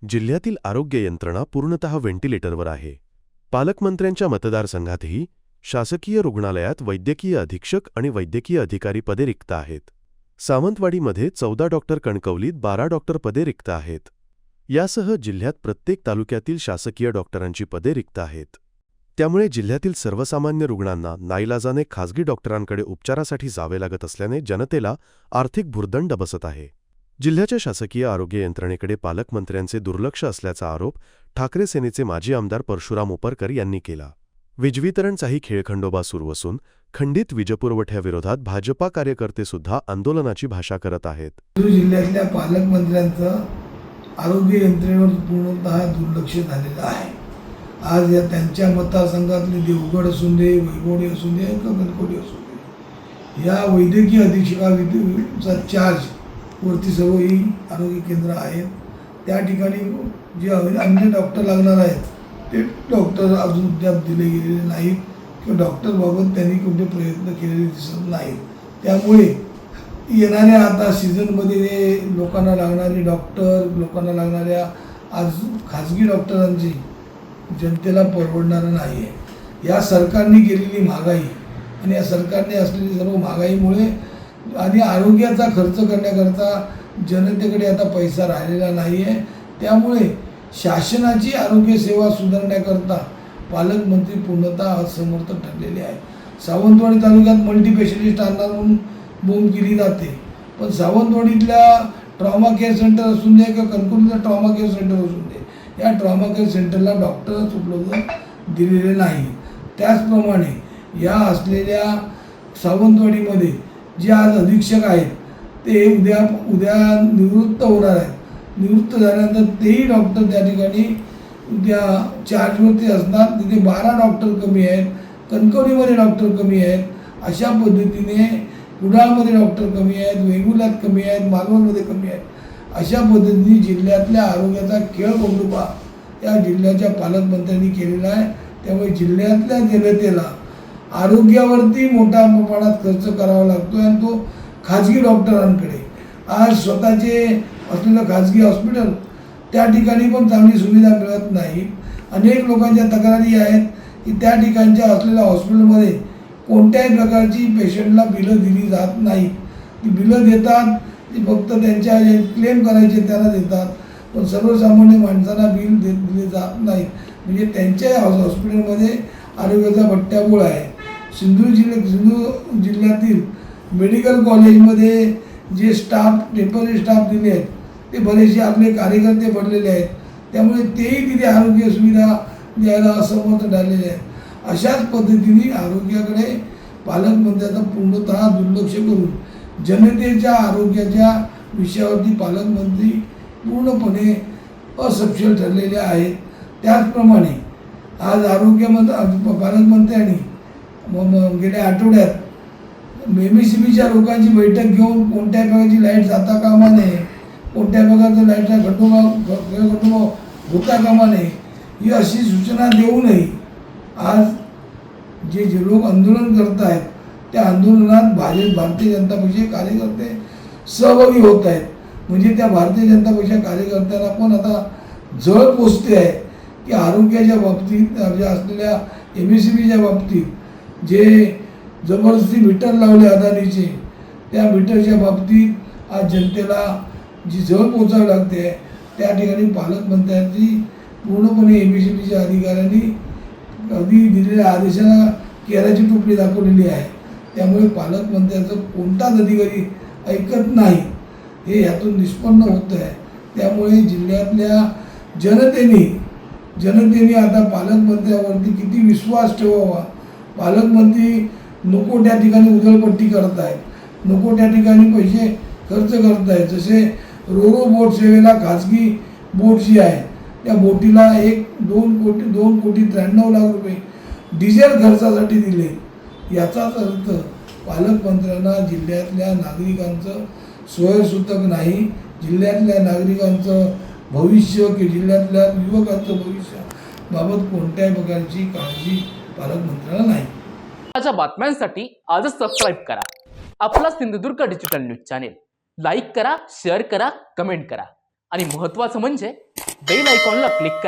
जिल्ह्यातील आरोग्य यंत्रणा पूर्णतः व्हेंटिलेटरवर आहे. पालकमंत्र्यांच्या मतदारसंघातही शासकीय रुग्णालयात वैद्यकीय अधीक्षक आणि वैद्यकीय अधिकारी पदे रिक्त आहेत. सावंतवाडीमध्ये 14 डॉक्टर, कणकवलीत 12 डॉक्टर पदे रिक्त आहेत. यासह जिल्ह्यात प्रत्येक तालुक्यातील शासकीय डॉक्टरांची पदे रिक्त आहेत. त्यामुळे जिल्ह्यातील सर्वसामान्य रुग्णांना नाईलाजाने खासगी डॉक्टरांकडे उपचारासाठी जावे लागत असल्याने जनतेला आर्थिक भुर्दंड बसत आहे. जिल्ह्याच्या शासकीय आरोग्य यंत्रणेकडे पालकमंत्र्यांचे दुर्लक्ष असल्याचा आरोप ठाकरे सेनेचे माजी आमदार परशुराम उपरकर यांनी केला. वीजवितरणचाही खेळखंडोबा सुरू असून खंडित वीजपुरवठ्याविरोधात भाजपा कार्यकर्ते सुद्धा आंदोलनाची भाषा करत आहेत. जिल्ह्यातल्या पालकमंत्र्यांचं आरोग्य यंत्रणेवर पूर्णतः दुर्लक्ष झालेलं आहे. आज या त्यांच्या मतदारसंघातले देवगड असून दे, वैभवडी असून दे, कणकवली असून दे, या वैद्यकीय अधीक्षकाचा चार्ज वरती सर्व ही आरोग्य केंद्र आहेत. त्या ठिकाणी जे अन्य डॉक्टर लागणार आहेत ते डॉक्टर अजून अद्याप दिले गेलेले नाहीत किंवा डॉक्टरबाबत त्यांनी कोणते प्रयत्न केलेले दिसत नाहीत. त्यामुळे येणाऱ्या आता सीझनमध्ये लोकांना लागणारे डॉक्टर, लोकांना लागणाऱ्या आज खाजगी डॉक्टरांची जनतेला परवडणारं नाही आहे. या सरकारने केलेली महागाई आणि या सरकारने असलेली सर्व महागाईमुळे आणि आरोग्याचा खर्च करण्याकरता जनतेकडे आता पैसा राहिलेला नाही आहे. त्यामुळे शासनाची आरोग्य सेवा सुधारण्याकरता पालकमंत्री पूर्णतः असमर्थ ठरलेले आहेत. सावंतवाडी तालुक्यात मल्टीस्पेशालिस्ट आणणार म्हणून बोंब केली जाते, पण सावंतवाडीतल्या ट्रॉमा केअर सेंटर असून दे किंवा कणकवलीतलं ट्रॉमा केअर सेंटर असून दे, या ट्रॉमा केअर सेंटरला डॉक्टरच उपलब्ध दिलेले नाही. त्याचप्रमाणे या असलेल्या सावंतवाडीमध्ये जे आज अधीक्षक आहेत ते उद्या निवृत्त होणार आहेत. निवृत्त झाल्यानंतर तेही डॉक्टर त्या ठिकाणी उद्या चार्जवरती असणार. तिथे 12 डॉक्टर कमी आहेत, कणकवलीमध्ये डॉक्टर कमी आहेत. अशा पद्धतीने कुडाळमध्ये डॉक्टर कमी आहेत, वेंगुर्ल्यात कमी आहेत, मालवणमध्ये कमी आहेत. अशा पद्धतीने जिल्ह्यातल्या आरोग्याचा खेळखंडोबा या जिल्ह्याच्या पालकमंत्र्यांनी केलेला आहे. त्यामुळे जिल्ह्यातल्या जनतेला आरोग्यावरती मोठ्या प्रमाणात खर्च करावा लागतो आणि तो खाजगी डॉक्टरांकडे. आज स्वतःचे असलेलं खाजगी हॉस्पिटल त्या ठिकाणी पण चांगली सुविधा मिळत नाही. अनेक लोकांच्या तक्रारी आहेत की त्या ठिकाणच्या असलेल्या हॉस्पिटलमध्ये कोणत्याही प्रकारची पेशंटला बिलं दिली जात नाही. ती बिलं देतात ती फक्त त्यांच्या क्लेम करायचे त्यांना देतात, पण सर्वसामान्य माणसांना बिल दिले जात नाही. म्हणजे त्यांच्या हॉस्पिटलमध्ये आरोग्याचा भट्ट्याबोळ आहे. सिंधुदुर्ग जिल्ह्यातील मेडिकल कॉलेजमध्ये जे टेम्पररी स्टाफ दिले आहेत ते बरेचसे आपले कार्यकर्ते पडलेले आहेत. त्यामुळे तेही तिथे आरोग्य सुविधा द्यायला असमर्थ झालेले आहेत. अशाच पद्धतीने आरोग्याकडे पालकमंत्र्यांचा पूर्णतः दुर्लक्ष करून जनतेच्या आरोग्याच्या विषयावरती पालकमंत्री पूर्णपणे असक्षम ठरलेले आहेत. त्याचप्रमाणे आज पालकमंत्र्यांनी गेल्या आठवड्यात MSCBच्या लोकांची बैठक घेऊन कोणत्या प्रकारची लाईट जाता कामा नये, कोणत्या प्रकारचा लाईटचा खंडोबा होता कामा नये, ही अशी सूचना देऊनही आज जे लोक आंदोलन करत आहेत त्या आंदोलनात भारतीय जनता पक्षाचे कार्यकर्ते सहभागी होत आहेत. म्हणजे त्या भारतीय जनता पक्षाच्या कार्यकर्त्यांना पण आता जळ पोचते आहे की आरोग्याच्या बाबतीत असलेल्या MSCBच्या बाबतीत जे जबरदस्ती मीटर लावले अदानीचे, त्या मीटरच्या बाबतीत आज जनतेला जी झळ पोचावी लागते त्या ठिकाणी पालकमंत्र्यांची पूर्णपणे MSCBच्या अधिकाऱ्यांनी कधी दिलेल्या आदेशाला केराची टोपली दाखवलेली आहे. त्यामुळे पालकमंत्र्यांचं कोणताच अधिकारी ऐकत नाही हे यातून निष्पन्न होतं आहे. त्यामुळे जिल्ह्यातल्या जनतेने आता पालकमंत्र्यावरती किती विश्वास ठेवावा. पालकमंत्री नको त्या ठिकाणी उधळपट्टी करत आहेत, नको त्या ठिकाणी पैसे खर्च करत आहेत. जसे रोरो बोट सेवेला खाजगी बोट जी आहे त्या बोटीला 2 कोटी 93 लाख रुपये डिझेल खर्चासाठी दिले. याचाच अर्थ पालकमंत्र्यांना जिल्ह्यातल्या नागरिकांचं सोयसूतक नाही, जिल्ह्यातल्या नागरिकांचं भविष्य की जिल्ह्यातल्या युवकांचं भविष्याबाबत कोणत्याही प्रकारची काळजी पालकमंत्र्यांना नाही. ताज्या बातम्यांसाठी आजच सबस्क्राईब करा आपला Sindhudurg digital news channel. Like करा, शेअर करा, कमेंट करा आणि महत्त्वाचं म्हणजे बेल आयकॉनला क्लिक करा.